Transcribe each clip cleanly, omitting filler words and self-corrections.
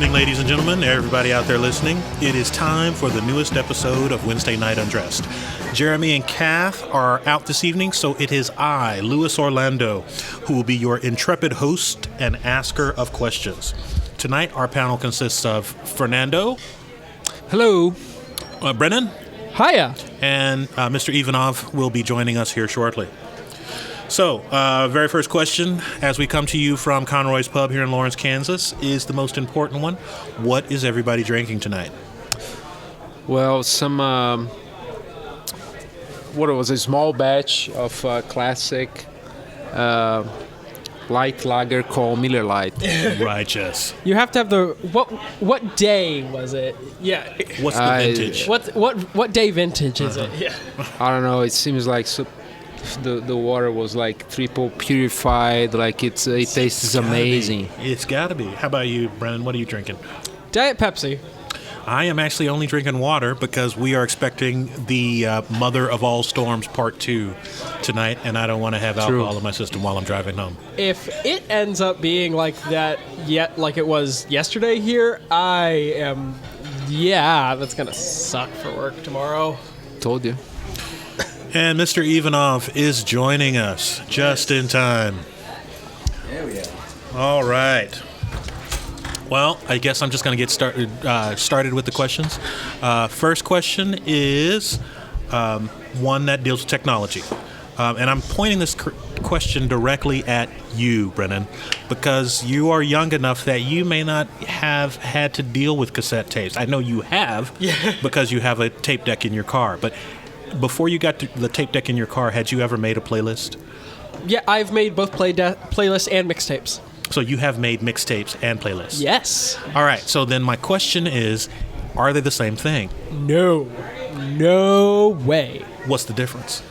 evening, ladies and gentlemen, everybody out there listening. It is time for the newest episode of Wednesday Night Undressed. Jeremy and Kath are out this evening, so it is I, Louis Orlando, who will be your intrepid host and asker of questions. Tonight, our panel consists of Fernando. Hello. Brennan. Hiya. And Mr. Ivanov will be joining us here shortly. So, very first question, as we come to you from Conroy's Pub here in Lawrence, Kansas, is the most important one. What is everybody drinking tonight? Well, some, what it was, a small batch of classic light lager called Miller Lite. Righteous. You have to have the what day was it? Yeah. What's the vintage? What day vintage is it? Yeah. I don't know. It seems like the water was like triple purified. Like it tastes amazing. It's got to be. How about you, Brennan? What are you drinking? Diet Pepsi. I am actually only drinking water because we are expecting the Mother of All Storms Part 2 tonight, and I don't want to have alcohol in my system while I'm driving home. If it ends up being like that, like it was yesterday here, that's going to suck for work tomorrow. Told you. And Mr. Ivanov is joining us just in time. There we are. All right. Well, I guess I'm just going to get started with the questions. First question is one that deals with technology. And I'm pointing this question directly at you, Brennan, because you are young enough that you may not have had to deal with cassette tapes. I know you have because you have a tape deck in your car. But before you got to the tape deck in your car, had you ever made a playlist? Yeah, I've made both playlists and mixtapes. So you have made mixtapes and playlists? Yes. All right, so then my question is, are they the same thing? No way. What's the difference?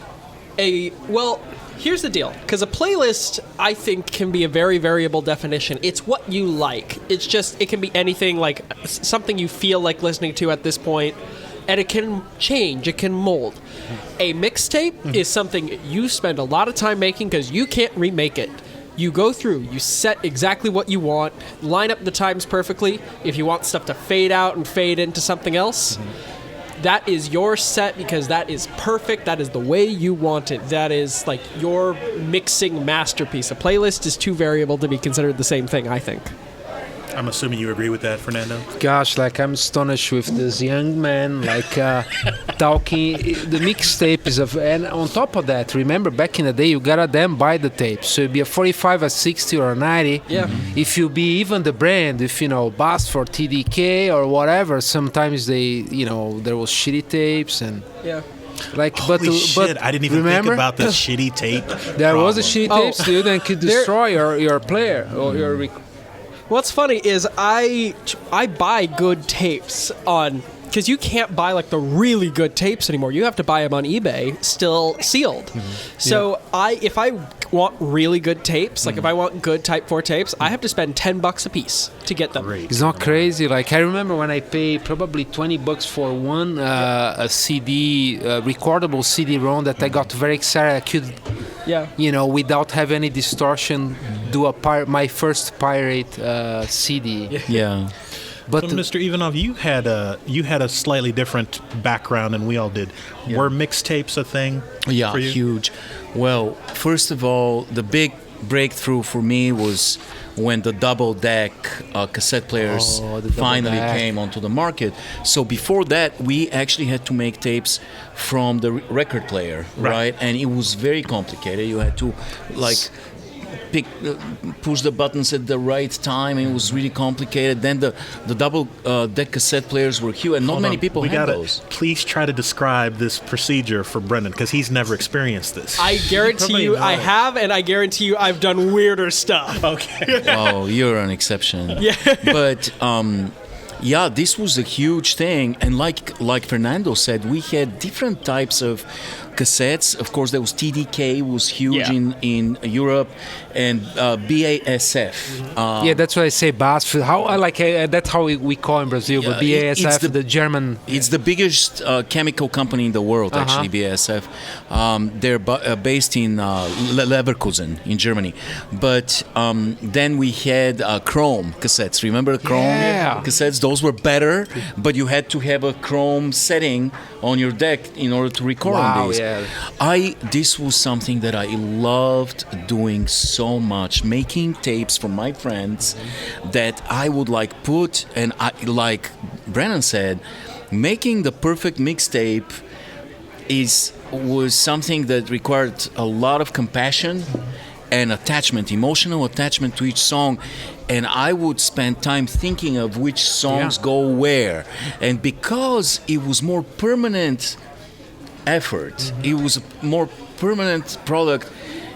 Well, here's the deal. Because a playlist, I think, can be a very variable definition. It's what you like. It's just, it can be anything, like something you feel like listening to at this point. And it can change, it can mold. A mixtape is something you spend a lot of time making because you can't remake it. You go through, you set exactly what you want, line up the times perfectly. If you want stuff to fade out and fade into something else, that is your set because that is perfect. That is the way you want it. That is like your mixing masterpiece. A playlist is too variable to be considered the same thing, I think. I'm assuming you agree with that, Fernando? Gosh, like I'm astonished with this young man, like talking. The mixtape is and on top of that, remember back in the day, you gotta then buy the tape. So it'd be a 45, a 60, or a 90. Yeah. If you be even the brand, if Bass for TDK or whatever, sometimes there was shitty tapes and. Yeah. Like, Holy shit, I didn't even think about the shitty tape. There was a shitty tapes, dude, and could destroy your player or your. What's funny is I buy good tapes because you can't buy like the really good tapes anymore. You have to buy them on eBay, still sealed. So if I want really good tapes, like if I want good Type 4 tapes, I have to spend $10 a piece to get them. Great. It's not crazy. Like I remember when I paid probably $20 for one a CD, recordable CD-ROM that I got very excited. I could, without having any distortion, do my first pirate CD. Yeah. But so, Mr. Ivanov, you had a slightly different background than we all did. Yeah. Were mixtapes a thing for you? Yeah, huge. Well, first of all, the big breakthrough for me was when the double deck cassette players finally came onto the market. So before that, we actually had to make tapes from the record player, right? And it was very complicated. You had to push the buttons at the right time, and it was really complicated. Then the double deck cassette players were huge, and not many people had those. Please try to describe this procedure for Brendan, because he's never experienced this. I guarantee you I have, and I guarantee you I've done weirder stuff. Okay. Oh, you're an exception. Yeah. But this was a huge thing, and like Fernando said, we had different types of cassettes. Of course, there was TDK, was huge Yeah. in Europe, and BASF. Yeah, that's why I say BASF. That's how we call in Brazil, but BASF, the German. It's the biggest chemical company in the world, actually, BASF. They're based in Leverkusen in Germany. But then we had Chrome cassettes. Remember Chrome cassettes? Those were better, but you had to have a Chrome setting on your deck in order to record on these. This was something that I loved doing so much, making tapes for my friends that I would put, and like Brennan said, making the perfect mixtape was something that required a lot of compassion and attachment, emotional attachment to each song. And I would spend time thinking of which songs go where. And because it was more permanent effort, it was a more permanent product,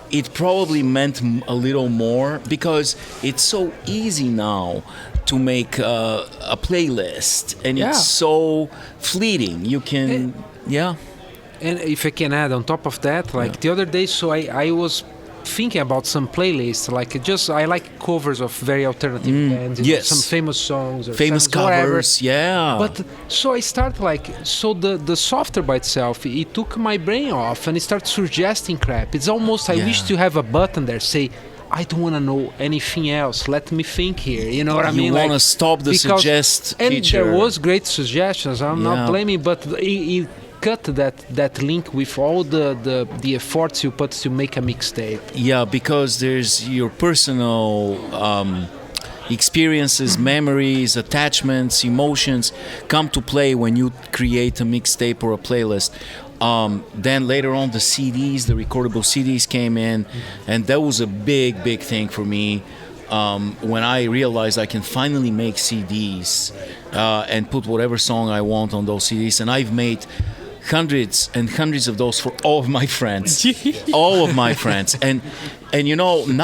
it probably meant a little more, because it's so easy now to make a playlist, and it's so fleeting. You can, And if I can add on top of that, the other day, so I was thinking about some playlists, I like covers of very alternative bands, some famous songs or famous covers, whatever. But so I start the software by itself, it took my brain off and it started suggesting crap. It's almost I wish to have a button there say, I don't want to know anything else. Let me think here. You know what I mean? You want to stop the suggest and feature. There was great suggestions. I'm not blaming, but it cut that link with all the efforts you put to make a mixtape. Yeah, because there's your personal experiences, memories, attachments, emotions come to play when you create a mixtape or a playlist. Then later on, the CDs, the recordable CDs came in, and that was a big thing for me. When I realized I can finally make CDs and put whatever song I want on those CDs, and I've made hundreds and hundreds of those for all of my friends, and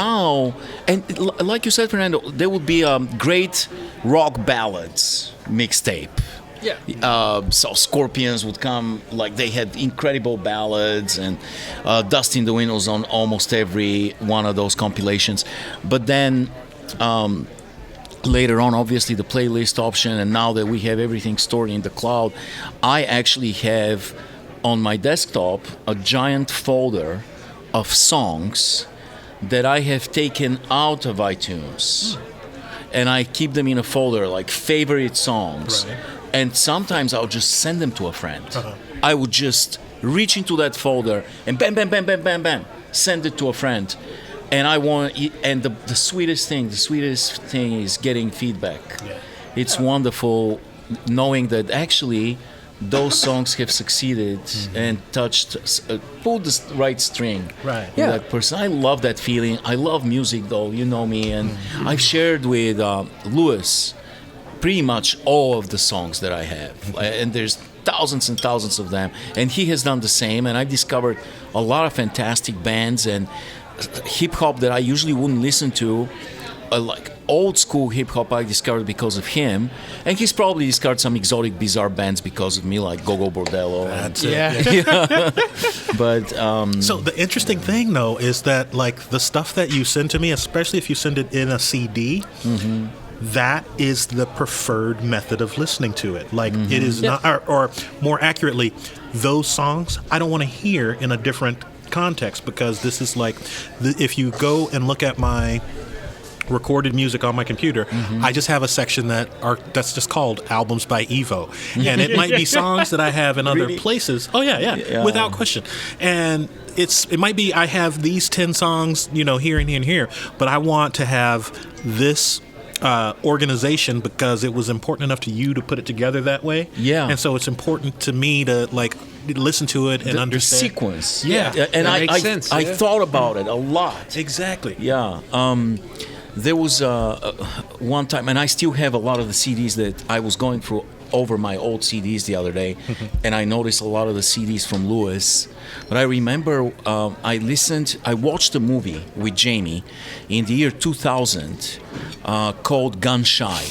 now, and like you said, Fernando, there would be great rock ballads mixtape. So Scorpions would come, they had incredible ballads, and Dust in the Wind was on almost every one of those compilations. But then later on, obviously, the playlist option, and now that we have everything stored in the cloud, I actually have on my desktop a giant folder of songs that I have taken out of iTunes. And I keep them in a folder, like favorite songs. Right. And sometimes I'll just send them to a friend. I would just reach into that folder and bam, bam, bam, bam, bam, bam, send it to a friend. And the sweetest thing is getting feedback. Yeah. It's wonderful knowing that actually those songs have succeeded and pulled the right string. Right. Yeah. That person. I love that feeling. I love music, though. You know me, and I've shared with Lewis pretty much all of the songs that I have, and there's thousands and thousands of them, and he has done the same. And I've discovered a lot of fantastic bands and hip hop that I usually wouldn't listen to, like old school hip hop. I discovered because of him, and he's probably discovered some exotic, bizarre bands because of me, like Gogo Bordello. That's it. But so the interesting thing, though, is that the stuff that you send to me, especially if you send it in a CD. That is the preferred method of listening to it. It is not, or more accurately, those songs I don't want to hear in a different context, because this is if you go and look at my recorded music on my computer, I just have a section that's just called Albums by Ivo, and it might be songs that I have in other places. Oh yeah, without question. And it might be I have these 10 songs, here and here and here, but I want to have this organization because it was important enough to you to put it together that way. Yeah. And so it's important to me to listen to it and understand the sequence. Yeah. And I thought about it a lot. Exactly. Yeah. There was one time, and I still have a lot of the CDs that I was going through over my old CDs the other day, and I noticed a lot of the CDs from Lewis. But I remember I watched a movie with Jamie in the year 2000 called Gun Shy.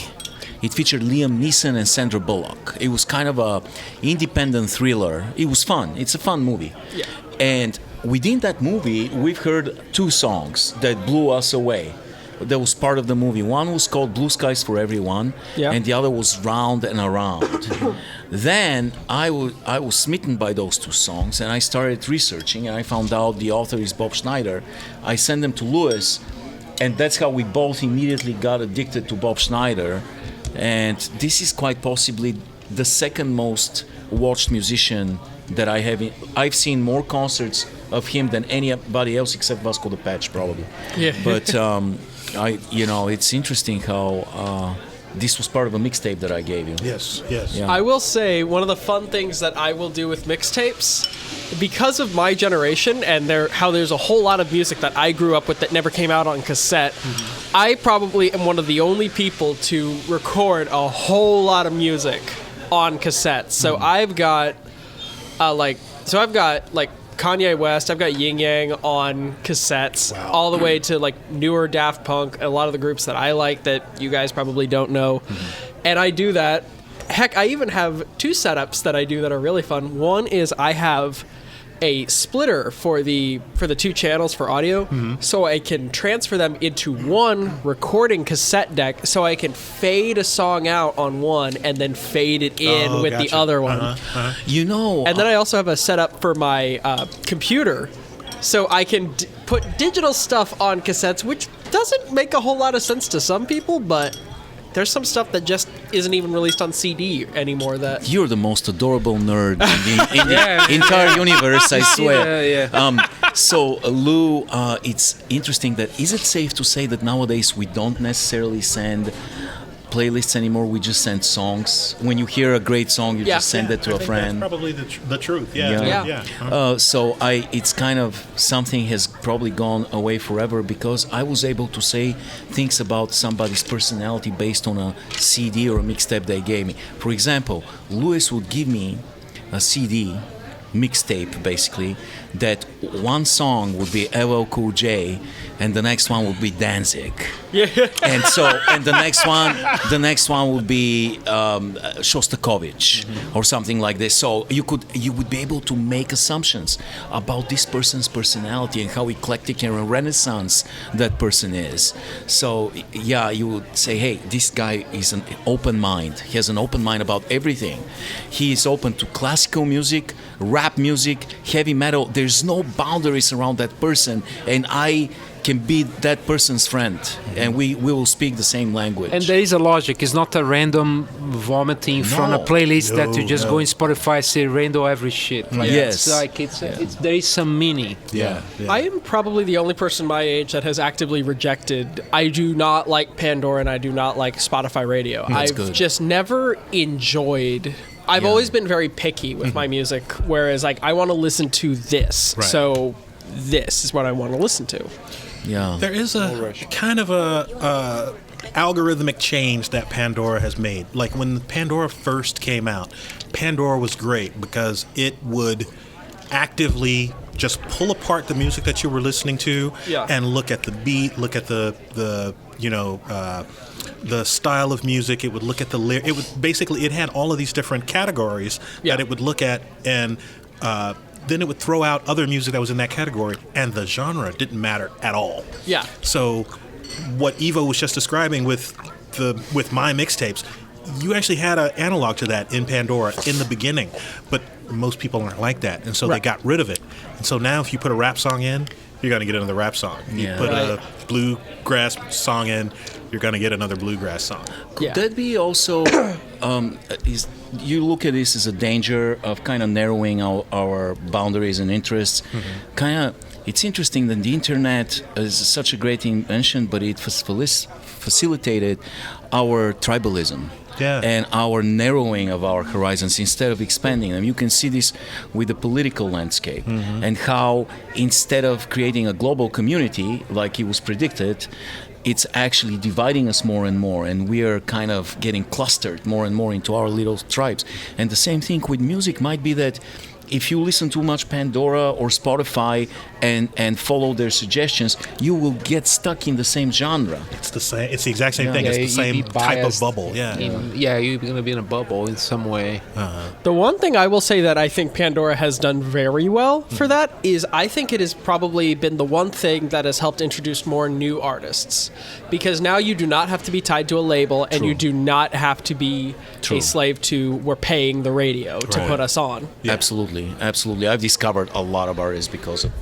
It featured Liam Neeson and Sandra Bullock. It was kind of a independent thriller. It was fun. It's a fun movie. Yeah. And within that movie, we've heard 2 songs that blew us away. That was part of the movie. One was called Blue Skies for Everyone, and the other was Round and Around. Then I was smitten by those 2 songs, and I started researching, and I found out the author is Bob Schneider. I sent them to Lewis, and that's how we both immediately got addicted to Bob Schneider. And this is quite possibly the second most watched musician that I have. I've seen more concerts of him than anybody else except Vasco the Patch, probably. Yeah. But it's interesting how this was part of a mixtape that I gave you. Yes, yes. Yeah. I will say one of the fun things that I will do with mixtapes, because of my generation and how there's a whole lot of music that I grew up with that never came out on cassette, I probably am one of the only people to record a whole lot of music on cassette. So I've got Kanye West, I've got Yin Yang on cassettes, all the way to like newer Daft Punk, a lot of the groups that I like that you guys probably don't know. And I do that. Heck, I even have 2 setups that I do that are really fun. One is I have a splitter for the 2 channels for audio, so I can transfer them into one recording cassette deck, so I can fade a song out on one and then fade it in with the other one. And then I also have a setup for my computer, so I can put digital stuff on cassettes, which doesn't make a whole lot of sense to some people, but there's some stuff that just isn't even released on CD anymore. That you're the most adorable nerd in the entire universe, I swear. So, Lou, it's interesting that is it safe to say that nowadays we don't necessarily send playlists anymore? We just send songs. When you hear a great song, you just send it to a friend. That's probably the truth. So it's kind of something has probably gone away forever, because I was able to say things about somebody's personality based on a CD or a mixtape they gave me. For example, Lewis would give me a CD mixtape, basically, that one song would be LL Cool J and the next one would be Danzig. And the next one would be Shostakovich or something like this. So you would be able to make assumptions about this person's personality and how eclectic and renaissance that person is. So you would say, hey, this guy is an open mind. He has an open mind about everything. He is open to classical music, rap music, heavy metal. There's no boundaries around that person, and I can be that person's friend, and we will speak the same language. And there is a logic. It's not a random vomiting from a playlist that you just go in Spotify, say random every shit. Yes. It's like there is some meaning. I am probably the only person my age that has actively rejected. I do not like Pandora and I do not like Spotify Radio. I've just never enjoyed. I've always been very picky with my music, whereas like I want to listen to this. So this is what I want to listen to. Yeah. There is a kind of a algorithmic change that Pandora has made. Like when Pandora first came out, Pandora was great because it would actively just pull apart the music that you were listening to and look at the beat, look at the style of music. It would look at the lyric. It would basically, it had all of these different categories that it would look at, and then it would throw out other music that was in that category, and the genre didn't matter at all. Yeah. So what Ivo was just describing with my mixtapes, you actually had an analog to that in Pandora in the beginning, but most people aren't like that, and so they got rid of it. And so now if you put a rap song in, you're going to get another rap song. You put a bluegrass song in, you're going to get another bluegrass song. Could that be also, you look at this as a danger of kind of narrowing our boundaries and interests? It's interesting that the internet is such a great invention, but it facilitated our tribalism. And our narrowing of our horizons instead of expanding them. You can see this with the political landscape and how instead of creating a global community like it was predicted, it's actually dividing us more and more, and we are kind of getting clustered more and more into our little tribes. And the same thing with music might be that if you listen too much Pandora or Spotify and follow their suggestions, you will get stuck in the same genre. It's the same. It's the exact same thing. Yeah, It's the same type of bubble. Yeah. You're going to be in a bubble in some way. The one thing I will say that I think Pandora has done very well for that is I think it has probably been the one thing that has helped introduce more new artists. Because now you do not have to be tied to a label and you do not have to be a slave to we're paying the radio to put us on. Yeah. Absolutely. I've discovered a lot of artists because of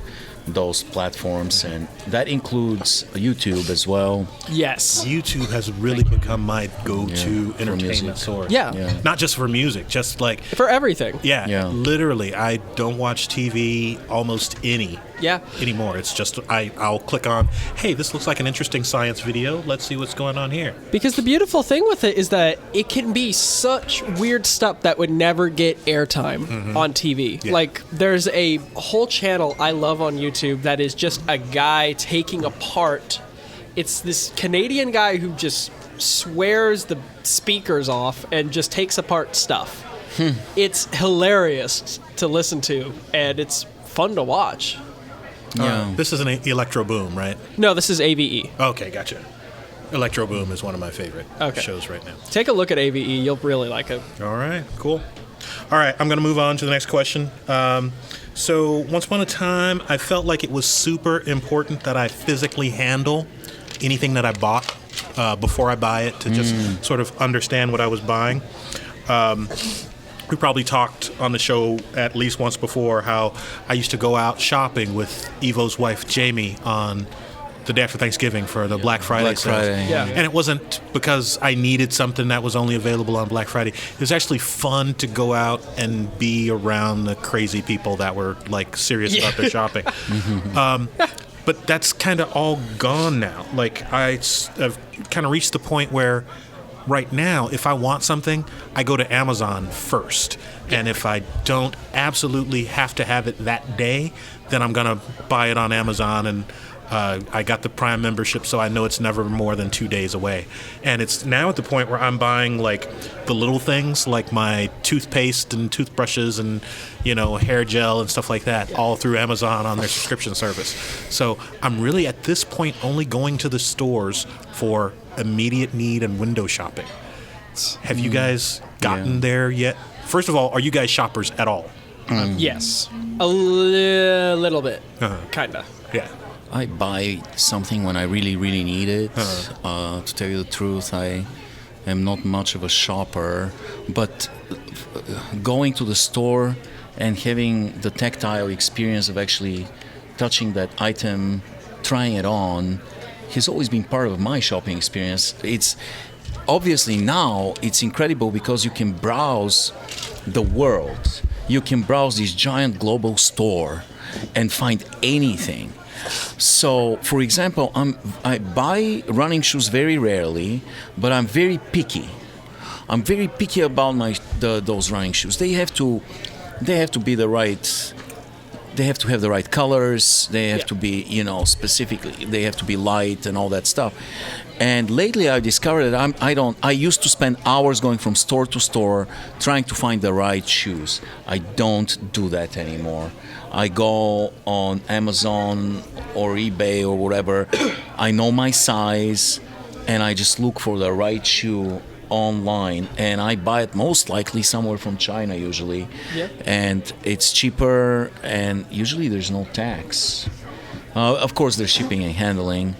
those platforms, and that includes YouTube as well. Yes. YouTube has really become my go-to entertainment source. Yeah. Not just for music, just like For everything. Yeah, literally. I don't watch TV almost anymore. It's just I'll click on, hey, this looks like an interesting science video. Let's see what's going on here. Because the beautiful thing with it is that it can be such weird stuff that would never get airtime on TV. Yeah. Like, there's a whole channel I love on YouTube that is just a guy taking apart. It's this Canadian guy who just swears the speakers off and just takes apart stuff. It's hilarious to listen to, and it's fun to watch. Yeah. This is an Electro Boom, right? No, this is AVE. Okay, gotcha. Electro Boom is one of my favorite shows right now. Take a look at AVE. You'll really like it. All right, cool. All right, I'm going to move on to the next question. So, once upon a time, I felt like it was super important that I physically handle anything that I bought before I buy it to just sort of understand what I was buying. We probably talked on the show at least once before how I used to go out shopping with Ivo's wife, Jamie, on the day after Thanksgiving for the Black Friday sales. Yeah. And it wasn't because I needed something that was only available on Black Friday. It was actually fun to go out and be around the crazy people that were like serious about their shopping. But that's kind of all gone now. Like I've kind of reached the point where right now, if I want something, I go to Amazon first. And if I don't absolutely have to have it that day, then I'm going to buy it on Amazon. And I got the Prime membership, so I know it's never more than 2 days away. And it's now at the point where I'm buying like the little things, like my toothpaste and toothbrushes and, hair gel and stuff like that, all through Amazon on their subscription service. So I'm really at this point only going to the stores for immediate need and window shopping. Have you guys gotten there yet? First of all, are you guys shoppers at all? Yes. A little bit. Kind of. Yeah. I buy something when I really, really need it. To tell you the truth, I am not much of a shopper, but going to the store and having the tactile experience of actually touching that item, trying it on, has always been part of my shopping experience. It's obviously now it's incredible because you can browse the world. You can browse this giant global store and find anything. So, for example, I buy running shoes very rarely, but I'm very picky. I'm very picky about those running shoes. They have to be the right. They have to have the right colors. They have to be, specifically. They have to be light and all that stuff. And lately, I discovered that I used to spend hours going from store to store trying to find the right shoes. I don't do that anymore. I go on Amazon or eBay or whatever. I know my size, and I just look for the right shoe online, and I buy it most likely somewhere from China usually. And it's cheaper, and usually there's no tax. Of course, there's shipping and handling,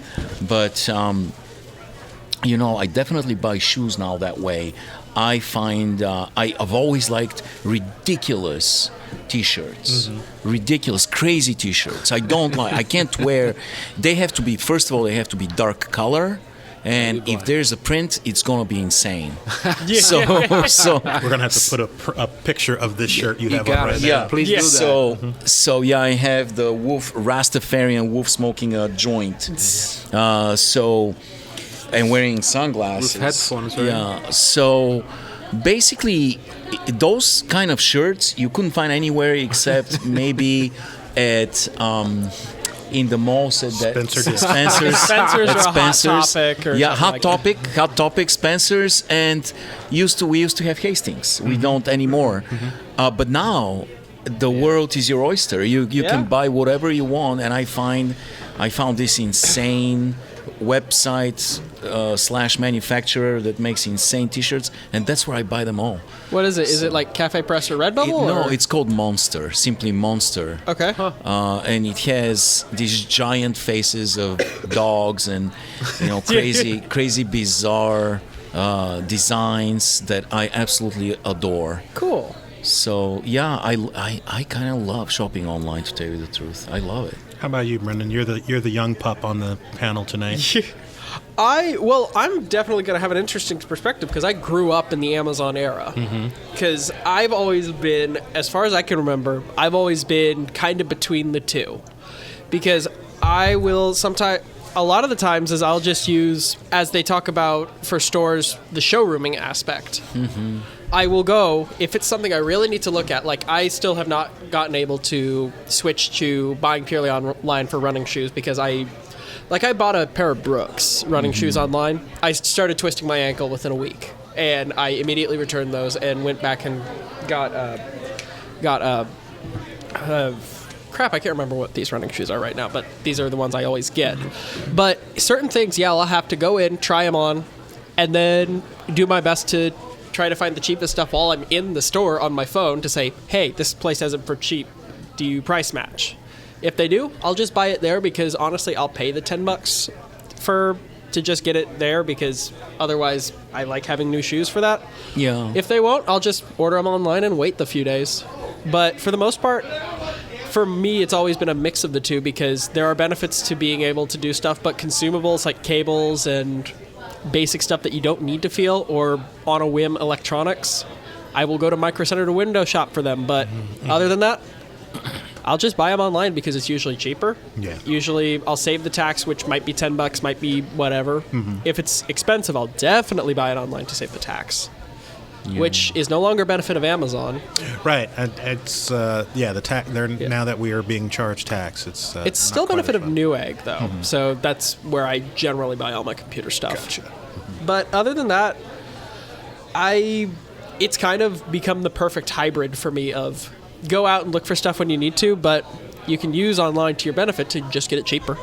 but I definitely buy shoes now that way. I find I've always liked ridiculous T-shirts, ridiculous, crazy T-shirts. I can't wear. They have to be, first of all, they have to be dark color. And if there's a print, it's gonna be insane. So we're gonna have to put a picture of this shirt you have on right now. Yeah, please do that. So I have the wolf Rastafarian wolf smoking a joint. And wearing sunglasses. With headphones, right? Yeah. So basically, those kind of shirts you couldn't find anywhere except maybe at. In the malls at Spencer's at or Hot Topic or Hot Topic, Spencer's, and we used to have Hastings. We don't anymore. But now the world is your oyster. You can buy whatever you want, and I found this insane website / manufacturer that makes insane T-shirts, and that's where I buy them all. What is it? Is it like Cafe Press or Redbubble? No, it's called Monster, simply Monster. Okay. And it has these giant faces of dogs and crazy bizarre designs that I absolutely adore. Cool. So yeah, I kind of love shopping online, to tell you the truth. I love it. How about you, Brendan? You're the young pup on the panel tonight. I'm definitely going to have an interesting perspective because I grew up in the Amazon era. Because I've always been, as far as I can remember, I've always been kind of between the two. Because I will sometimes, a lot of the times, is I'll just use, as they talk about for stores, the showrooming aspect. I will go, if it's something I really need to look at, like I still have not gotten able to switch to buying purely online for running shoes because I bought a pair of Brooks running shoes online. I started twisting my ankle within a week, and I immediately returned those and went back and got crap, I can't remember what these running shoes are right now, but these are the ones I always get. But certain things, I'll have to go in, try them on, and then do my best to try to find the cheapest stuff while I'm in the store on my phone to say, hey, this place has it for cheap. Do you price match? If they do, I'll just buy it there because honestly, I'll pay the $10 to just get it there because otherwise I like having new shoes for that. Yeah. If they won't, I'll just order them online and wait the few days. But for the most part, for me, it's always been a mix of the two because there are benefits to being able to do stuff, but consumables like cables and basic stuff that you don't need to feel or on a whim electronics, I will go to Micro Center to window shop for them. But other than that, I'll just buy them online because it's usually cheaper. Yeah. Usually I'll save the tax, which might be $10, might be whatever. If it's expensive, I'll definitely buy it online to save the tax. Which is no longer a benefit of Amazon. Right. And it's the tax. Now that we are being charged tax, it's still a benefit of Newegg though. So that's where I generally buy all my computer stuff. Gotcha. But other than that, it's kind of become the perfect hybrid for me of go out and look for stuff when you need to, but you can use online to your benefit to just get it cheaper.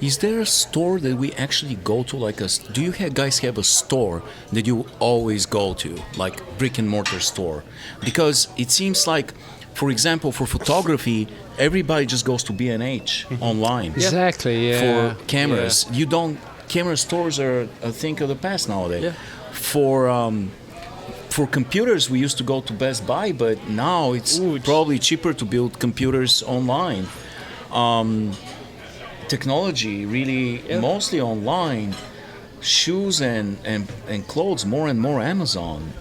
Is there a store that we actually go to? Do you guys have a store that you always go to, like brick and mortar store? Because it seems like, for example, for photography, everybody just goes to B&H online. Exactly. Yeah. For cameras, camera stores are a thing of the past nowadays. Yeah. For computers, we used to go to Best Buy, but now it's probably cheaper to build computers online. Technology, really, mostly online. Shoes and clothes, more and more Amazon.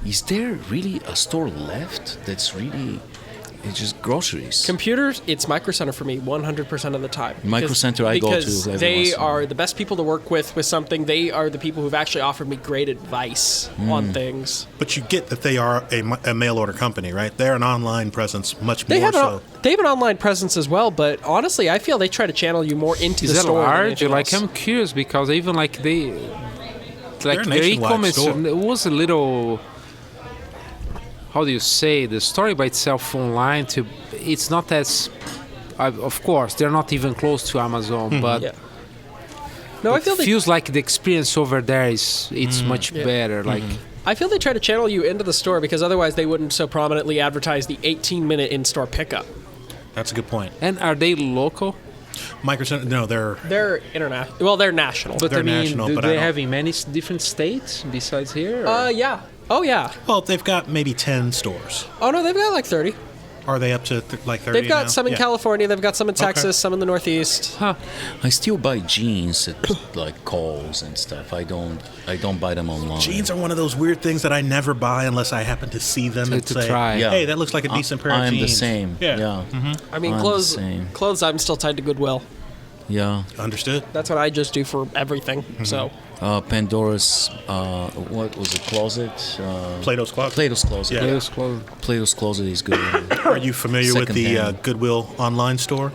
Is there really a store left that's really... It's just groceries. Computers, it's Micro Center for me 100% of the time. Micro Center I go to. Because they are the best people to work with something. They are the people who've actually offered me great advice on things. But you get that they are a mail order company, right? They're an online presence much more so. They have an online presence as well, but honestly, I feel they try to channel you more into the store. Is that large? I'm curious because even their e-commerce was a little... How do you say, the story by itself online it's not as of course they're not even close to Amazon, but no, I feel it feels like the experience over there it's much better. I feel they try to channel you into the store because otherwise they wouldn't so prominently advertise the 18-minute in-store pickup. That's a good point. And are they local? Micro Center, no, they're international. Well, they're national. But they're I mean, national, do but they have in many different states besides here? Yeah. Oh, yeah. Well, they've got maybe 10 stores. Oh, no, they've got like 30. Are they up to 30 They've got now? some in California. They've got some in Texas, some in the Northeast. I still buy jeans at Kohl's and stuff. I don't buy them online. Jeans are one of those weird things that I never buy unless I happen to see them and say, try. hey, that looks like a decent pair of jeans. I'm the same. Yeah. I mean, clothes I'm still tied to Goodwill. Yeah. Understood. That's what I just do for everything. So Pandora's, what was it, closet? Plato's Closet. Plato's Closet. Yeah. Plato's Closet is good. Are you familiar with the Goodwill online store?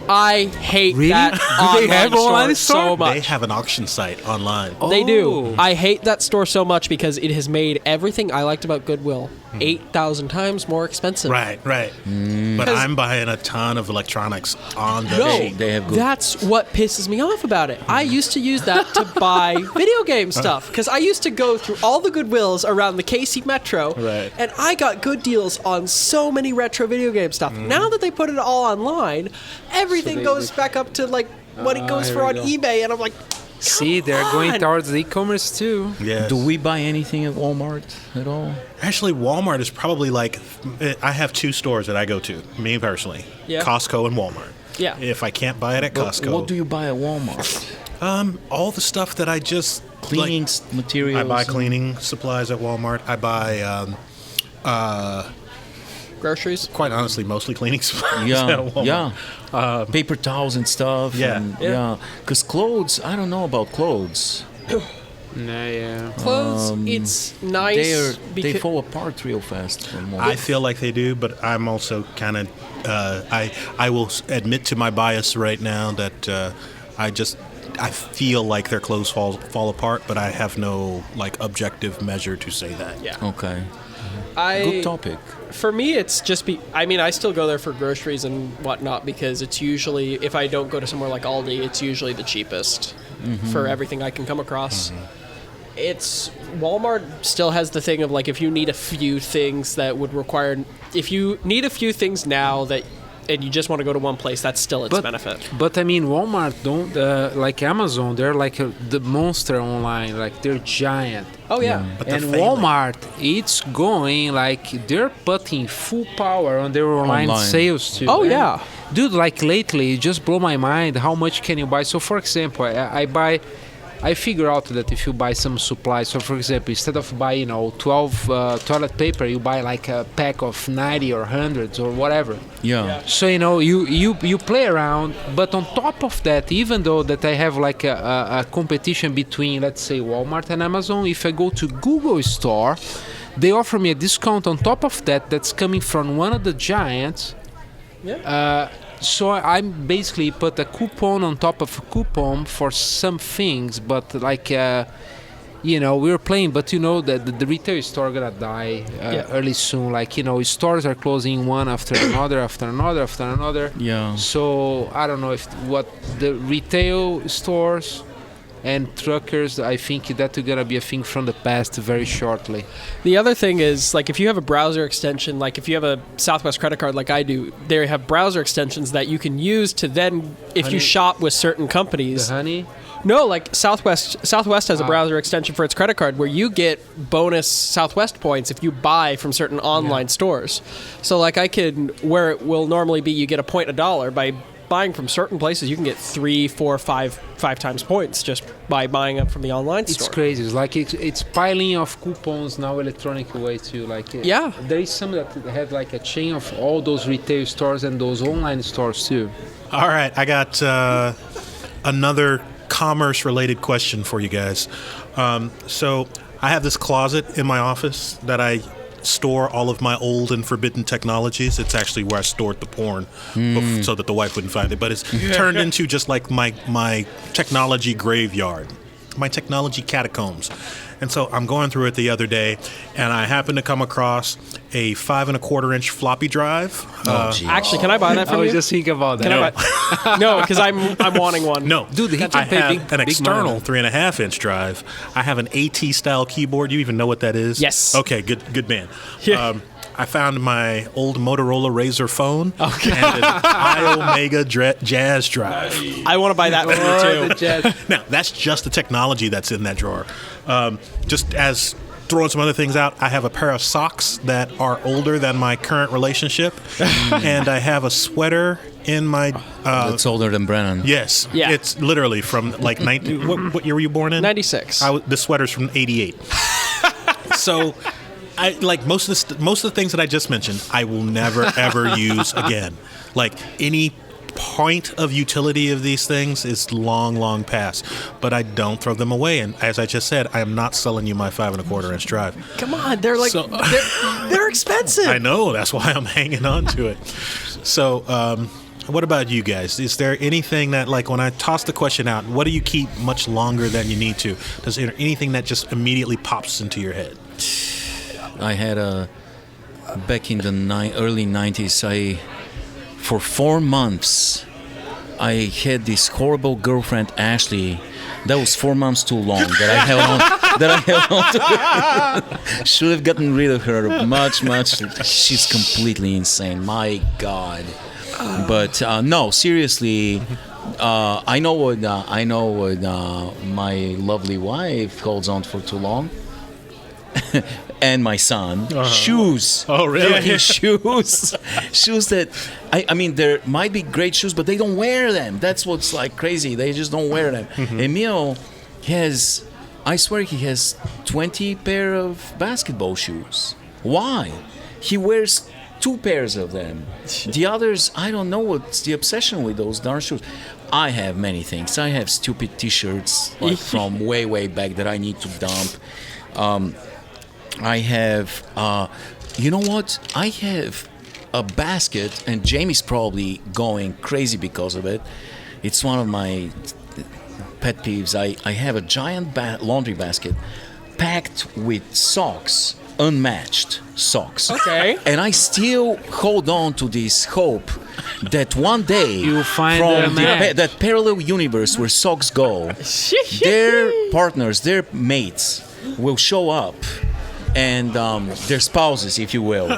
I hate that Do they have online store so much. They have an auction site online. They do. I hate that store so much because it has made everything I liked about Goodwill 8,000 times more expensive. Right. But I'm buying a ton of electronics on the No, cheap. They have good. that's what pisses me off about it. I used to use that to buy video game stuff because I used to go through all the Goodwills around the KC Metro, Right. and I got good deals on so many retro video game stuff. Now that they put it all online, everything goes back up to like what it goes here for we on go. eBay, and I'm like, See, they're on. going towards the e-commerce too. Yes. Do we buy anything at Walmart at all? Actually, Walmart is probably like, I have 2 stores that I go to, me personally. Yeah. Costco and Walmart. Yeah. If I can't buy it at Costco. What do you buy at Walmart? All the stuff that I just... Cleaning materials? I buy cleaning supplies at Walmart. I buy, groceries. quite honestly, mostly cleaning supplies at Yeah, Walmart. yeah. Paper towels and stuff. Yeah. and, Yeah. yeah. Because clothes, I don't know about clothes. Yeah. Clothes, it's nice. They fall apart real fast. for most. I feel like they do, but I'm also kind of... I will admit to my bias right now that I feel like their clothes fall apart, but I have no like objective measure to say that. Yeah. Okay. I, Good topic. For me, it's just I still go there for groceries and whatnot because it's usually, if I don't go to somewhere like Aldi, it's usually the cheapest for everything I can come across. It's Walmart still has the thing of like if you need a few things that would require, if you need a few things now that, and you just want to go to one place, that's still its benefit. But I mean, Walmart don't like Amazon. They're like the monster online. Like they're giant. Oh yeah. But they're And failing. Walmart, it's going like they're putting full power on their online sales too. Oh And, yeah. dude. Like lately, it just blow my mind. How much can you buy? So for example, I figure out that if you buy some supplies, so for example, instead of buying 12 toilet paper, you buy like a pack of 90 or hundreds or whatever. Yeah. So you play around, but on top of that, even though that I have like a competition between, let's say, Walmart and Amazon, if I go to Google Store, they offer me a discount on top of that that's coming from one of the giants. Yeah. So I basically put a coupon on top of a coupon for some things, but like we were playing, but that the retail store gonna die early soon. Like stores are closing one after another, after another, after another. Yeah. So I don't know if what the retail stores and truckers, I think that's gonna be a thing from the past very shortly. The other thing is, like, if you have a browser extension, like if you have a Southwest credit card like I do, they have browser extensions that you can use to then, if you shop with certain companies. The honey? No, like Southwest has a browser extension for its credit card where you get bonus Southwest points if you buy from certain online stores. So, like, where it will normally be you get a point $1 by buying from certain places, you can get 3, 4, 5 times points just by buying up from the online store. It's crazy. It's like it's piling of coupons now electronic way too. Like there is some that have like a chain of all those retail stores and those online stores too. All right, I got another commerce-related question for you guys. So I have this closet in my office that I store all of my old and forbidden technologies. It's actually where I stored the porn so that the wife wouldn't find it. But it's turned into just like my technology graveyard, my technology catacombs. And so I'm going through it the other day, and I happened to come across a 5 1/4-inch floppy drive. Actually, can I buy that I from was you? just thinking about that. Can I buy? No, because I'm wanting one. No, Dude, he I can pay have an big external money. 3.5-inch drive. I have an AT style keyboard. You even know what that is? Yes. Okay, good man. Yeah. I found my old Motorola Razr phone and an iOmega Jazz drive. I want to buy that one too. Now, that's just the technology that's in that drawer. Just as throwing some other things out, I have a pair of socks that are older than my current relationship, and I have a sweater in my... That's older than Brennan. Yes. Yeah. It's literally from like 19... what year were you born in? 96. The sweater's from 88. So... I like most of the things that I just mentioned, I will never ever use again. Like any point of utility of these things is long past. But I don't throw them away. And as I just said, I am not selling you my 5 1/4-inch drive. Come on, they're like they're expensive. I know, that's why I'm hanging on to it. So, what about you guys? Is there anything that, like, when I toss the question out, what do you keep much longer than you need to? Is there anything that just immediately pops into your head? I had back in the early 90s, for 4 months, I had this horrible girlfriend, Ashley. That was 4 months too long that I held on. To her. Should have gotten rid of her much. She's completely insane. My God. But no, seriously. I know what my lovely wife holds on for too long. And my son, shoes. Oh, really? Freaking shoes. Shoes that, I mean, there might be great shoes, but they don't wear them. That's what's like crazy. They just don't wear them. Emil has, I swear he has 20 pair of basketball shoes. Why? He wears 2 pairs of them. The others, I don't know what's the obsession with those darn shoes. I have many things. I have stupid T-shirts like from way back that I need to dump. I have, you know what? I have a basket, and Jamie's probably going crazy because of it. It's one of my pet peeves. I have a giant laundry basket packed with socks, unmatched socks. Okay. And I still hold on to this hope that one day you'll find from that parallel universe where socks go, their partners, their mates will show up, and their spouses, if you will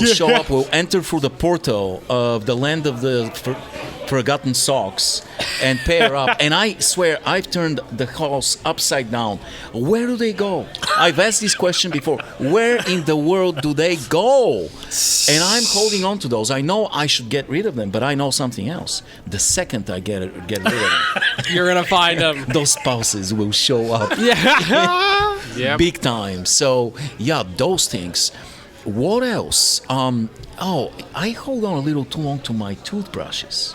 show up, will enter through the portal of the land of the forgotten socks and pair up. And I swear I've turned the house upside down. Where do they go? I've asked this question before. Where in the world do they go? And I'm holding on to those. I know I should get rid of them, but I know something else. The second I get rid of them, You're gonna find them. those spouses will show up. Yep. Big time. So yeah, those things. What else? I hold on a little too long to my toothbrushes.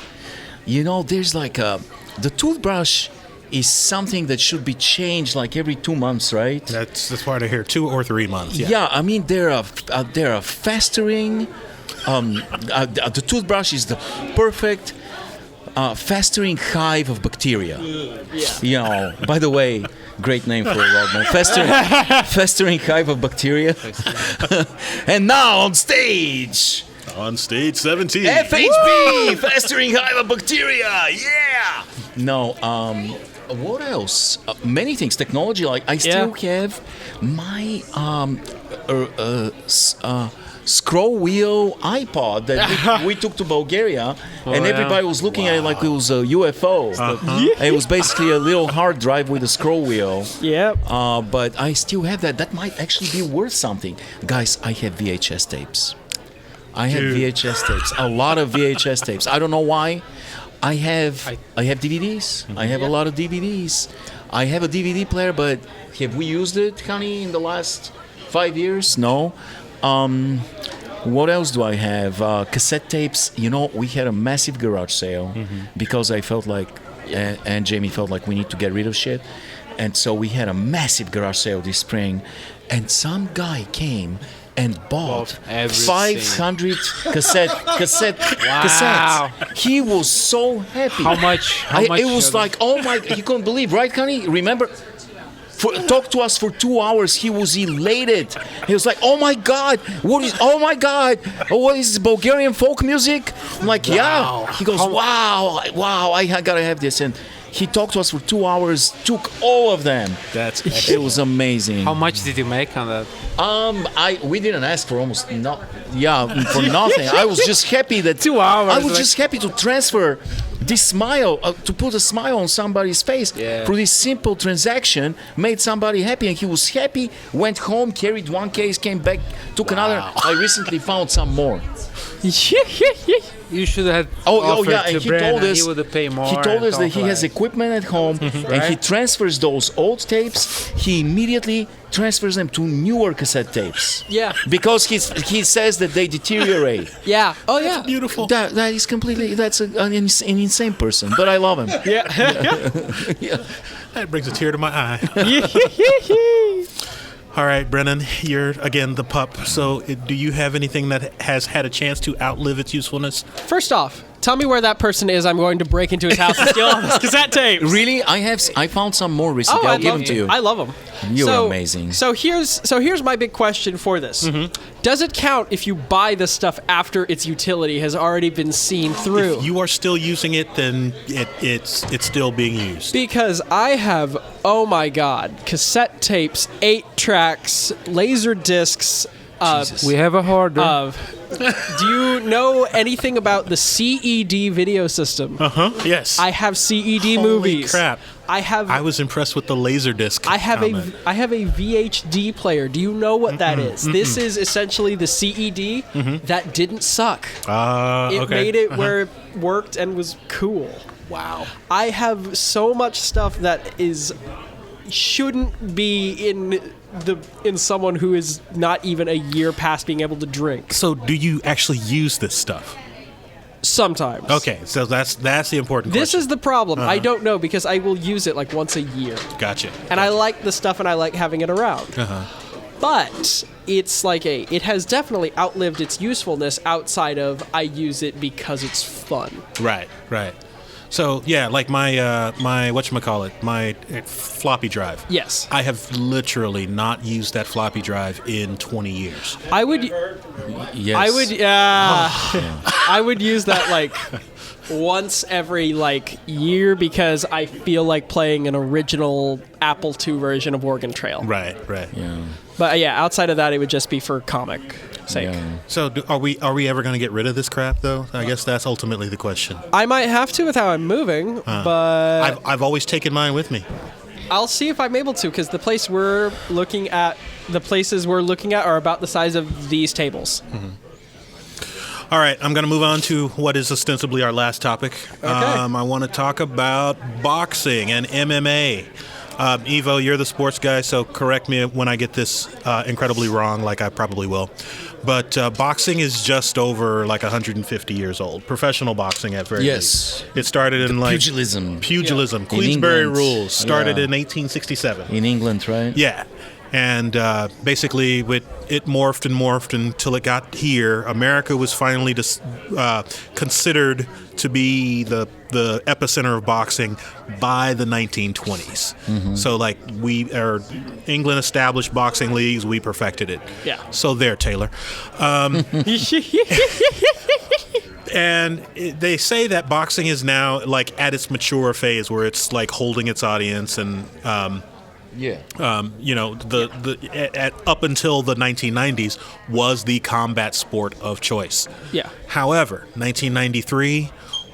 You know, there's like the toothbrush is something that should be changed like every 2 months, right? That's part of here, 2 or 3 months. Yeah, I mean they're a festering. The toothbrush is the perfect festering hive of bacteria. You know, by the way, great name for a rug, festering hive of bacteria. And now on stage, On stage 17. FHB, festering hive of bacteria. Yeah. No. What else? Many things. Technology. Like I still have my scroll wheel iPod that we took to Bulgaria, and everybody was looking at it like it was a UFO. It was basically a little hard drive with a scroll wheel. Yep. But I still have that. That might actually be worth something. Guys, I have VHS tapes. I have VHS tapes. A lot of VHS tapes. I don't know why. I have DVDs. I have a lot of DVDs. I have a DVD player, but have we used it, honey, in the last 5 years? No. What else do I have? Cassette tapes. You know, we had a massive garage sale because I felt like, and Jamie felt like we need to get rid of shit. And so we had a massive garage sale this spring. And some guy came and bought 500 cassettes. He was so happy. How much? It was like, oh my, you couldn't believe, right, honey? Remember? Talked to us for 2 hours. He was elated. He was like, "Oh my God, what is this Bulgarian folk music?" I'm like, "Yeah." He goes, "Wow, I gotta have this." And he talked to us for 2 hours. Took all of them. It was amazing. How much did you make on that? We didn't ask for almost for nothing. I was just happy that 2 hours. I was just happy to transfer this smile, to put a smile on somebody's face through this simple transaction, made somebody happy, and he was happy. Went home, carried one case, came back, took another. I recently found some more. You should have offered to Brennan. He would have paid more. He told us that he has equipment at home, and he transfers those old tapes. He immediately transfers them to newer cassette tapes. Yeah. Because he says that they deteriorate. Yeah. Oh, yeah. Beautiful. That is completely. That's an insane person, but I love him. Yeah. That brings a tear to my eye. All right, Brennan, you're again the pup. So, do you have anything that has had a chance to outlive its usefulness? First off, Tell me where that person is. I'm going to break into his house and steal all his cassette tapes. Really? I found some more recently. I'll give them to you. I love them. You're amazing. So here's my big question for this. Does it count if you buy the stuff after its utility has already been seen through? If you are still using it, then it's still being used. Because I have, oh my God, cassette tapes, 8 tracks, laser discs. We have a hoarder. Do you know anything about the CED video system? Yes. I have CED Holy movies. crap. I was impressed with the Laserdisc. I have a VHD player. Do you know what that is? This is essentially the CED that didn't suck. It made it where it worked and was cool. Wow. I have so much stuff that shouldn't be in someone who is not even a year past being able to drink. So do you actually use this stuff? Sometimes. Okay, so that's the important question. This is the problem. I don't know because I will use it like once a year. Gotcha. And I like the stuff and I like having it around. But it's like it has definitely outlived its usefulness outside of I use it because it's fun. Right. So yeah, like my whatchamacallit, my floppy drive. Yes. I have literally not used that floppy drive in 20 years. I would use that like once every year because I feel like playing an original Apple II version of Oregon Trail. Right. Yeah. But yeah, outside of that, it would just be for comic sake. Yeah. So are we ever going to get rid of this crap though? I guess that's ultimately the question. I might have to with how I'm moving, but I've always taken mine with me. I'll see if I'm able to because the places we're looking at are about the size of these tables. All right, I'm going to move on to what is ostensibly our last topic. Okay. I want to talk about boxing and MMA. Ivo, you're the sports guy, so correct me when I get this incredibly wrong, like I probably will. But boxing is just over 150 years old. Professional boxing at very least. It started in pugilism. Pugilism. Queensberry England. rules started in 1867. In England, right? Yeah. And basically, it morphed until it got here. America was finally considered to be the epicenter of boxing by the 1920s. So, England established boxing leagues, we perfected it. Yeah. So there, Taylor. And they say that boxing is now at its mature phase, where it's holding its audience and. Up until the 1990s was the combat sport of choice. Yeah. However, 1993,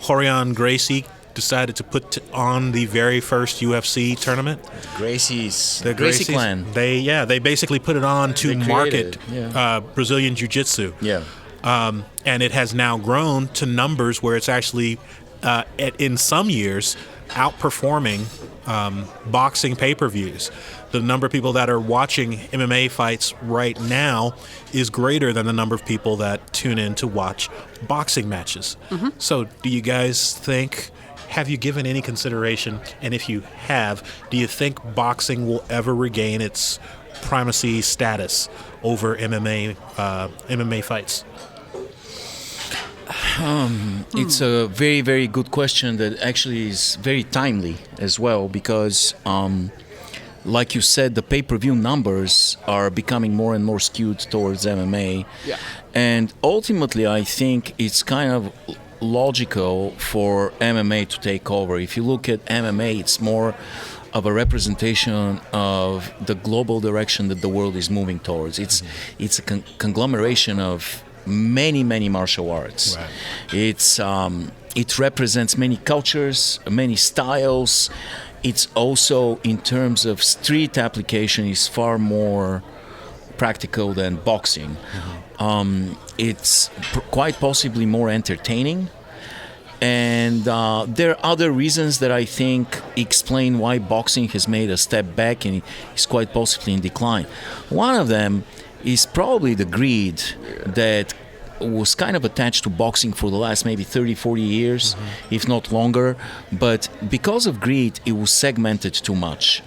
Rorion Gracie decided to put on the very first UFC tournament. The Gracie clan. They basically put it on to market Brazilian Jiu-Jitsu. Yeah. And it has now grown to numbers where it's actually, in some years, outperforming boxing pay-per-views. The number of people that are watching MMA fights right now is greater than the number of people that tune in to watch boxing matches. So do you guys have you given any consideration, and if you have, do you think boxing will ever regain its primacy status over MMA fights? It's a very, very good question that actually is very timely as well because, like you said, the pay-per-view numbers are becoming more and more skewed towards MMA. Yeah. And ultimately, I think it's kind of logical for MMA to take over. If you look at MMA, it's more of a representation of the global direction that the world is moving towards. It's a conglomeration of many martial arts. Right. It represents many cultures, many styles. It's also, in terms of street application, is far more practical than boxing. It's quite possibly more entertaining. And there are other reasons that I think explain why boxing has made a step back and is quite possibly in decline. One of them is probably the greed that was kind of attached to boxing for the last maybe 30-40 years, if not longer. But because of greed, it was segmented too much.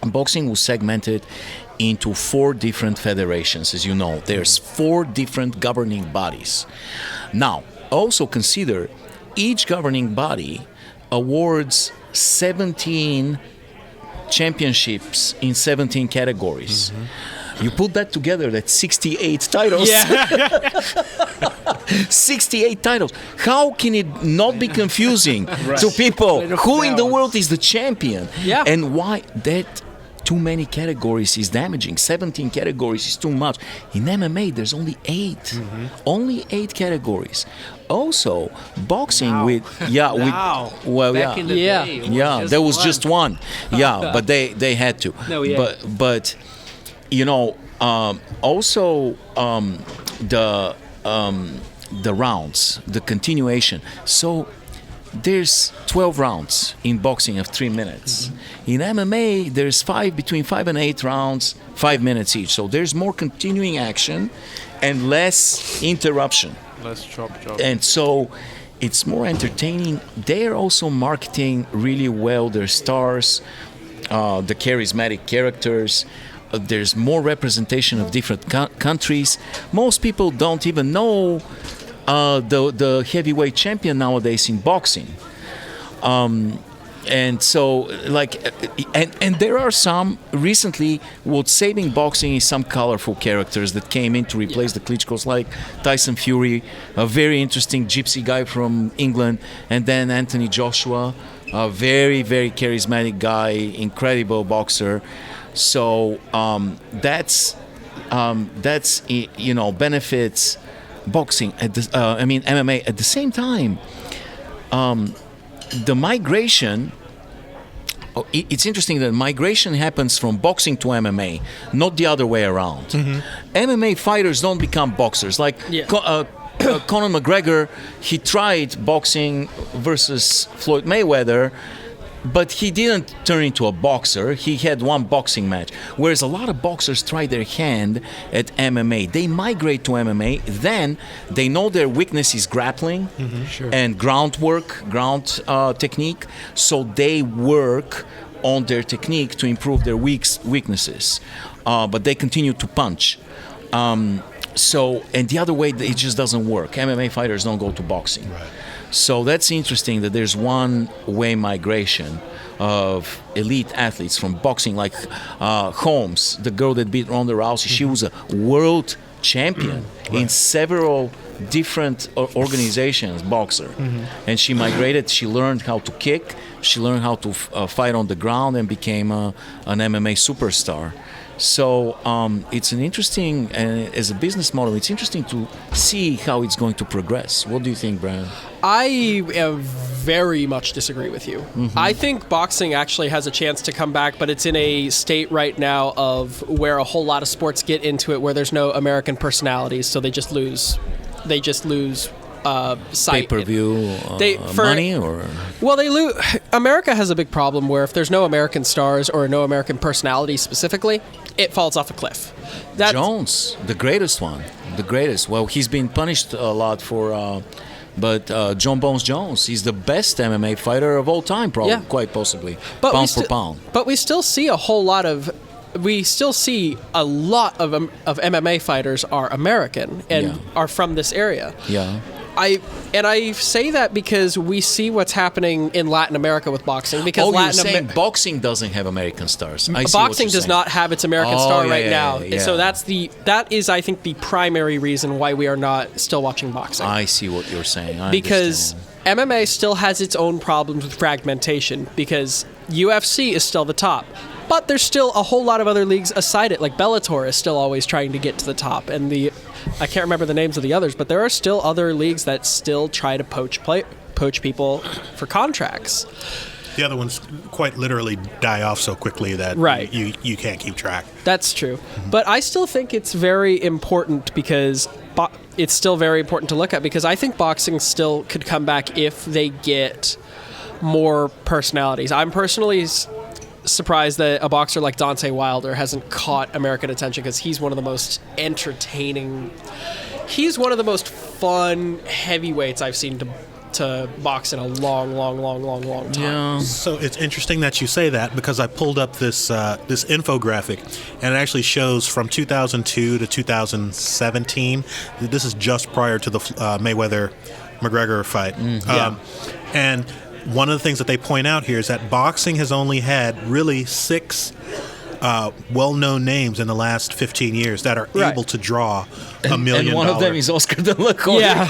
Boxing was segmented into 4 different federations, as you know. There's 4 different governing bodies. Now, also consider each governing body awards 17 championships in 17 categories. You put that together, that's 68 titles. Yeah. 68 titles. How can it not be confusing to people? Who in the world is the champion? Yeah. And why that too many categories is damaging? 17 categories is too much. In MMA, there's only 8. Only 8 categories. Also, boxing with Back in the day, it was there was one. just one. But they had to. But you know, also the rounds, the continuation. So there's 12 rounds in boxing of 3 minutes. In MMA, there's between 5 and 8 rounds, 5 minutes each. So there's more continuing action and less interruption. Let's chop. And so it's more entertaining. They're also marketing really well their stars, the charismatic characters. There's more representation of different countries. Most people don't even know the heavyweight champion nowadays in boxing. And so, and there are some recently what's saving boxing is some colorful characters that came in to replace the Klitschko's, like Tyson Fury, a very interesting gypsy guy from England, and then Anthony Joshua, a very, very charismatic guy, incredible boxer. So that's benefits boxing MMA at the same time. The migration, it's interesting that migration happens from boxing to MMA, not the other way around. MMA fighters don't become boxers. Like Conor McGregor, he tried boxing versus Floyd Mayweather, but he didn't turn into a boxer. He had one boxing match. Whereas a lot of boxers try their hand at MMA. They migrate to MMA, then they know their weakness is grappling and ground technique. So they work on their technique to improve their weaknesses. But they continue to punch. And the other way, it just doesn't work. MMA fighters don't go to boxing. Right. So that's interesting that there's one-way migration of elite athletes from boxing, like Holmes, the girl that beat Ronda Rousey. She was a world champion in several different organizations, boxer. And she migrated, she learned how to kick, she learned how to fight on the ground and became an MMA superstar. So it's an interesting, as a business model, it's interesting to see how it's going to progress. What do you think, Brian? I very much disagree with you. I think boxing actually has a chance to come back, but it's in a state right now of where a whole lot of sports get into it where there's no American personalities, so they just lose sight. Pay-per-view money, or? Well, they lose. America has a big problem where if there's no American stars or no American personalities specifically, it falls off a cliff. Jones, the greatest one. The greatest. Well, he's been punished a lot for... But John Bones Jones, he's the best MMA fighter of all time, probably, quite possibly, pound for pound. But we still see a lot of MMA fighters are American and are from this area. Yeah. I say that because we see what's happening in Latin America with boxing. Because you're saying boxing doesn't have American stars. Boxing does not have its American star right now. Yeah. So that is, I think, the primary reason why we are not still watching boxing. I see what you're saying. Because MMA still has its own problems with fragmentation. Because UFC is still the top. But there's still a whole lot of other leagues aside it. Like Bellator is still always trying to get to the top. And I can't remember the names of the others, but there are still other leagues that still try to poach people for contracts. The other ones quite literally die off so quickly that you can't keep track. That's true. But I still think it's very important because it's still very important to look at because I think boxing still could come back if they get more personalities. I'm personally surprised that a boxer like Deontay Wilder hasn't caught American attention because he's one of the most entertaining, he's one of the most fun heavyweights I've seen to box in a long time. Yeah. So it's interesting that you say that because I pulled up this infographic and it actually shows from 2002 to 2017. This is just prior to the Mayweather McGregor fight. Yeah. And one of the things that they point out here is that boxing has only had really 6 well-known names in the last 15 years that are able to draw $1 million. And one of them is Oscar De La Hoya. Yeah.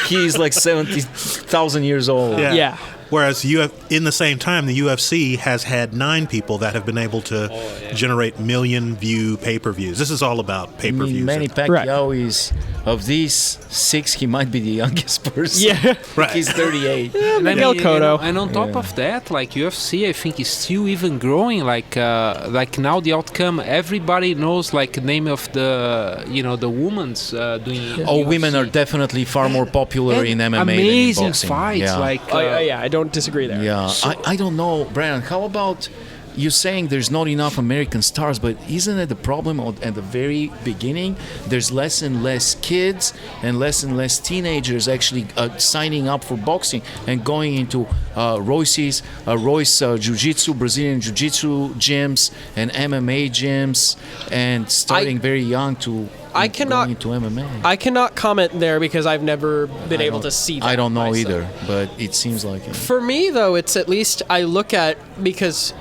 He's like 70,000 years old. Yeah. Whereas in the same time, the UFC has had 9 people that have been able to generate million-view pay-per-views. This is all about pay-per-views. Manny Pacquiao is, of these 6, he might be the youngest person. Yeah. Right. He's 38. Miguel Cotto. And on top of that, like UFC, I think is still even growing. Like now the outcome, everybody knows like the name of the the women's doing. UFC. Women are definitely far more popular in MMA amazing than in boxing. fights. Yeah. Like I don't disagree there. Yeah, I don't know, Brian. How about you saying there's not enough American stars? But isn't it the problem at the very beginning? There's less and less kids and less teenagers actually signing up for boxing and going into Royce Jiu-Jitsu, Brazilian Jiu-Jitsu gyms and MMA gyms and starting very young to going into MMA. I cannot comment there because I've never been able to see that. I don't know myself. either, but it seems like it. For me, though, it's at least I look at because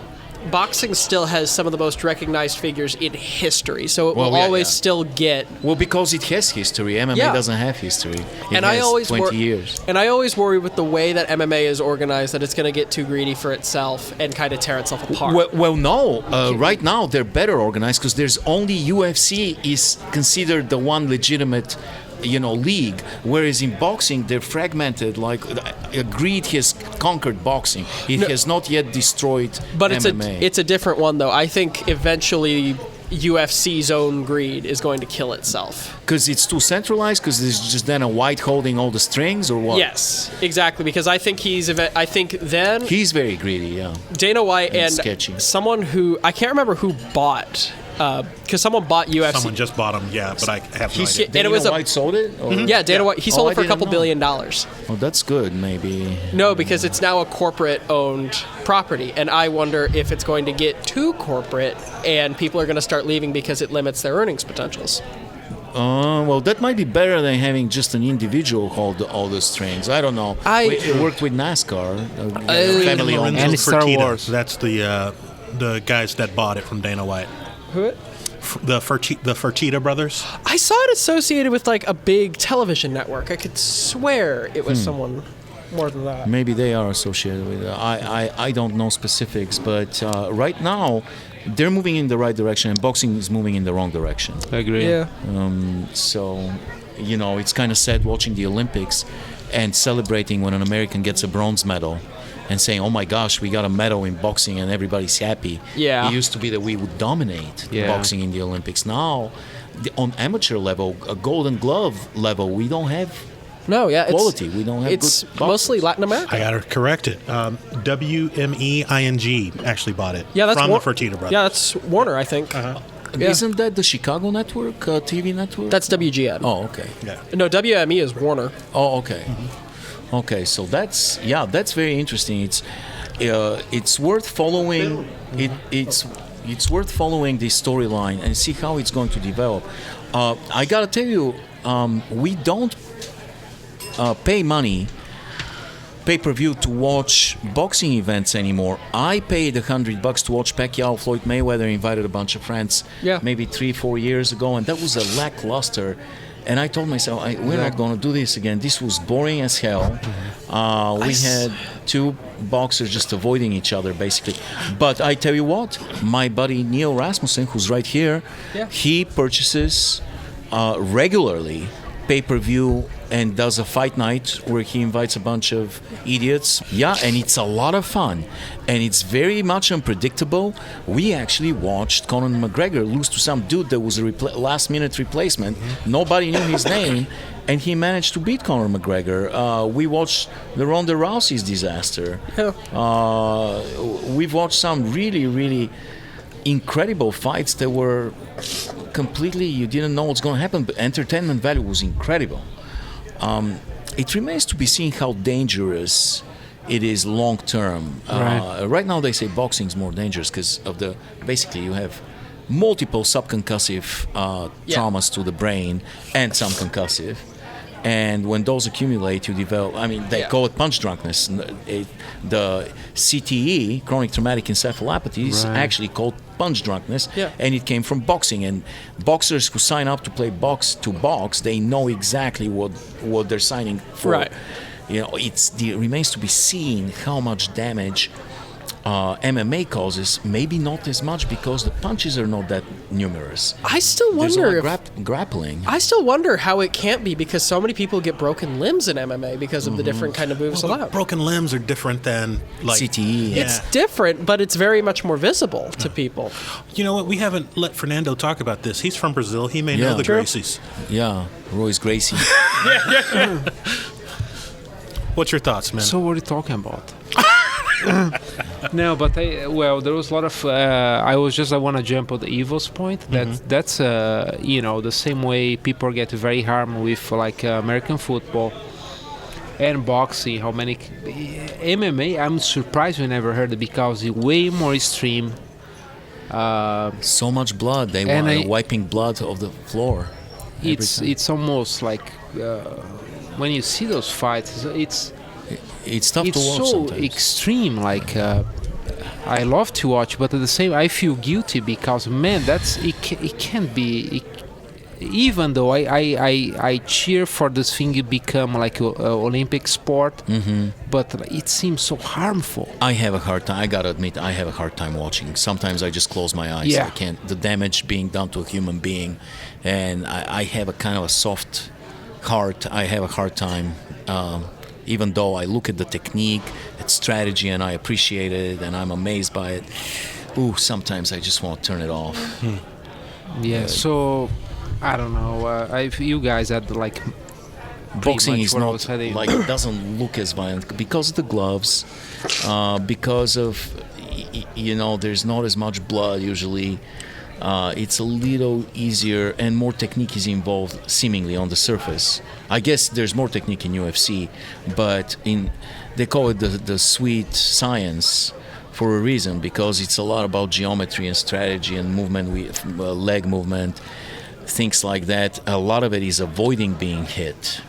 boxing still has some of the most recognized figures in history, so it will always still get. Well, because it has history. MMA doesn't have history. It has 20 years. And I always worry with the way that MMA is organized that it's going to get too greedy for itself and kind of tear itself apart. Well, no. Right now they're better organized because there's only UFC is considered the one legitimate league, whereas in boxing they're fragmented. Like greed has conquered boxing. It has not yet destroyed but MMA. it's a different one though. I think eventually UFC's own greed is going to kill itself because it's too centralized, because there's just then a white holding all the strings, or what? Yes, exactly, because I think he's very greedy. Yeah, Dana White and sketchy. Someone who I can't remember who bought because someone bought UFC. Someone just bought him, but I have no idea. And it was White sold it? Or? Yeah, Dana White. He sold it for a couple $1 billion. Oh, that's good, maybe. No, because it's now a corporate-owned property, and I wonder if it's going to get too corporate, and people are going to start leaving because it limits their earnings potentials. Well, that might be better than having just an individual hold all the strings. I don't know. It worked with NASCAR, family-owned. And Star Wars. That's the guys that bought it from Dana White. Who? The Fertitta brothers. I saw it associated with like a big television network. I could swear it was someone more than that. Maybe they are associated with it. I don't know specifics, but right now they're moving in the right direction, and boxing is moving in the wrong direction. I agree. Yeah. So, it's kind of sad watching the Olympics and celebrating when an American gets a bronze medal and saying, oh my gosh, we got a medal in boxing and everybody's happy. Yeah. It used to be that we would dominate boxing in the Olympics. Now, on amateur level, a Golden Glove level, we don't have quality. We don't have it's good mostly boxers. Latin America. I got to correct it. WMEING actually bought it. Yeah, that's from the Fertitta brothers. Yeah, that's Warner, I think. Uh-huh. Yeah. Isn't that the Chicago network, TV network? That's WGN. Oh, okay. Yeah. No, WME is Warner. Oh, okay. Okay, so that's very interesting. It's worth following. It's worth following this storyline and see how it's going to develop. I gotta tell you, we don't pay money pay-per-view to watch boxing events anymore. I paid $100 to watch Pacquiao Floyd Mayweather. Invited a bunch of friends, maybe 3-4 years ago, and that was a lackluster. And I told myself, we're not going to do this again. This was boring as hell. We had two boxers just avoiding each other, basically. But I tell you what, my buddy Neil Rasmussen, who's right here, he purchases regularly pay-per-view and does a fight night where he invites a bunch of idiots. Yeah, and it's a lot of fun. And it's very much unpredictable. We actually watched Conor McGregor lose to some dude that was a last-minute replacement. Nobody knew his name, and he managed to beat Conor McGregor. We watched the Ronda Rousey's disaster. We've watched some really, really incredible fights that were completely, you didn't know what's going to happen, but entertainment value was incredible. It remains to be seen how dangerous it is long term. Right now they say boxing is more dangerous because of basically you have multiple subconcussive traumas to the brain and some concussive. And when those accumulate, you develop. I mean, they call it punch drunkenness. The CTE, chronic traumatic encephalopathy, is actually called punch drunkenness, and it came from boxing. And boxers who sign up to play box, they know exactly what they're signing for. Right. You know, it remains to be seen how much damage MMA causes. Maybe not as much because the punches are not that numerous. I still wonder grappling. I still wonder how it can't be, because so many people get broken limbs in MMA because of the different kind of moves allowed. Broken limbs are different than like CTE. It's different, but it's very much more visible to people. You know what? We haven't let Fernando talk about this. He's from Brazil. He may know the Gracies. Yeah, Royce Gracie. What's your thoughts, man? So what are you talking about? No, but there was a lot of. I want to jump on the Ivo's point. That's the same way people get very harmed with like American football and boxing. How many MMA? I'm surprised we never heard it because it's way more extreme. So much blood. They were wiping blood off the floor. It's almost like when you see those fights, it's tough to watch. It's so sometimes. extreme. Like I love to watch, but at the same, I feel guilty because man, it can't be. Even though I cheer for this thing to become like an Olympic sport, but it seems so harmful. I have a hard time. I gotta admit, I have a hard time watching. Sometimes I just close my eyes. Yeah. I can't. The damage being done to a human being, and I have a kind of a soft heart. I have a hard time. Even though I look at the technique, at strategy, and I appreciate it, and I'm amazed by it. Sometimes I just want to turn it off. Yeah. So I don't know. If you guys had like boxing is not like it doesn't look as violent because of the gloves, because of there's not as much blood usually. It's a little easier and more technique is involved seemingly on the surface. I guess there's more technique in UFC, but they call it the sweet science for a reason, because it's a lot about geometry and strategy and movement, leg movement, things like that. A lot of it is avoiding being hit.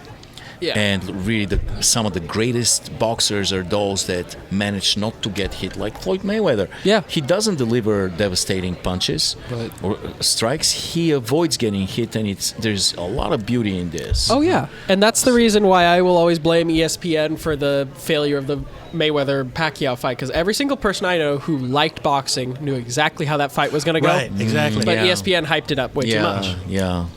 Yeah. And really, some of the greatest boxers are those that manage not to get hit, like Floyd Mayweather. Yeah. He doesn't deliver devastating punches or strikes. He avoids getting hit, and there's a lot of beauty in this. Oh, yeah. And that's the reason why I will always blame ESPN for the failure of the Mayweather-Pacquiao fight, because every single person I know who liked boxing knew exactly how that fight was going to go. Right, exactly. But ESPN hyped it up way too much. Yeah.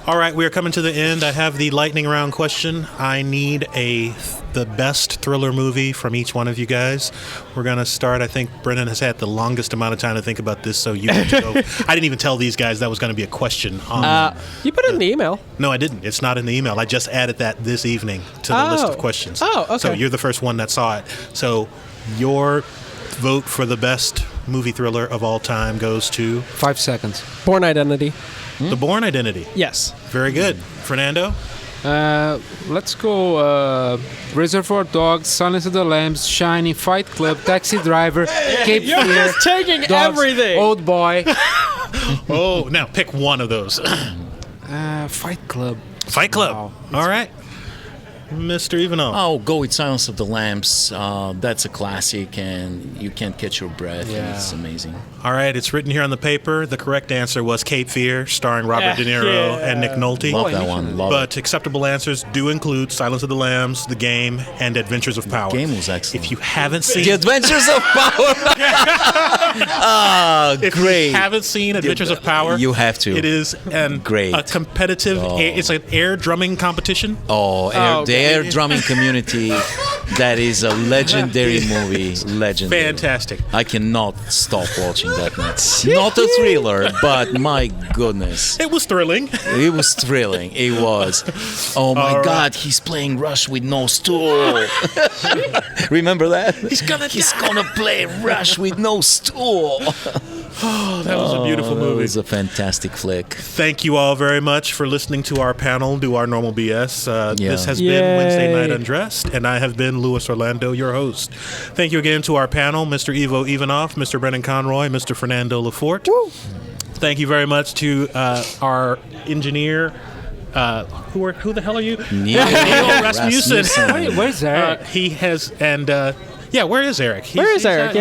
All right, we are coming to the end. I have the lightning round question. I need the best thriller movie from each one of you guys. We're going to start. I think Brennan has had the longest amount of time to think about this, so you get to go. I didn't even tell these guys that was going to be a question. You put it in the email. No, I didn't. It's not in the email. I just added that this evening to the list of questions. Oh, okay. So you're the first one that saw it. So your vote for the best movie thriller of all time goes to 5 seconds. Bourne Identity. The Bourne Identity. Yes. Very good. Fernando? Let's go Reservoir Dogs, Silence of the Lambs, Shining, Fight Club, Taxi Driver, Cape You're Fear, just taking Dogs, everything. Old Boy. Oh, now pick one of those. Fight Club. Fight Club. Wow. All right. Mr. Ivanov. I'll go with Silence of the Lambs. That's a classic, and you can't catch your breath. Yeah. It's amazing. All right, it's written here on the paper. The correct answer was Cape Fear, starring Robert De Niro and Nick Nolte. Love that one. But acceptable answers do include Silence of the Lambs, The Game, and Adventures of Power. The Game was excellent. If you haven't seen... The Adventures of Power! If great. you haven't seen Adventures of Power... You have to. It is Great. a competitive... It's an air drumming competition. The air drumming community. That is a legendary movie. Legendary. Fantastic. I cannot stop watching that now. Not a thriller, but my goodness. It was thrilling. It was thrilling. It was. Oh my All God, he's playing Rush with no stool. Remember that? He's gonna play Rush with no stool. That was a beautiful It movie. was a fantastic flick. Thank you all very much for listening to our panel do our normal BS. This has been Yay. Wednesday Night Undressed, and I have been Louis Orlando, your host. Thank you again to our panel, Mr. Ivo Ivanov, Mr. Brennan Conroy, Mr. Fernando Lafort. Thank you very much to our engineer, Who the hell are you? Neil Rasmussen. Where's Eric? He has where is Eric? Where is Eric?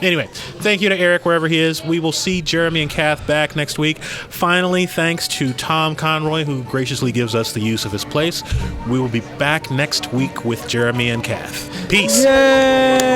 Anyway, thank you to Eric wherever he is. We will see Jeremy and Kath back next week. Finally, thanks to Tom Conroy, who graciously gives us the use of his place. We will be back next week with Jeremy and Kath. Peace. Yay!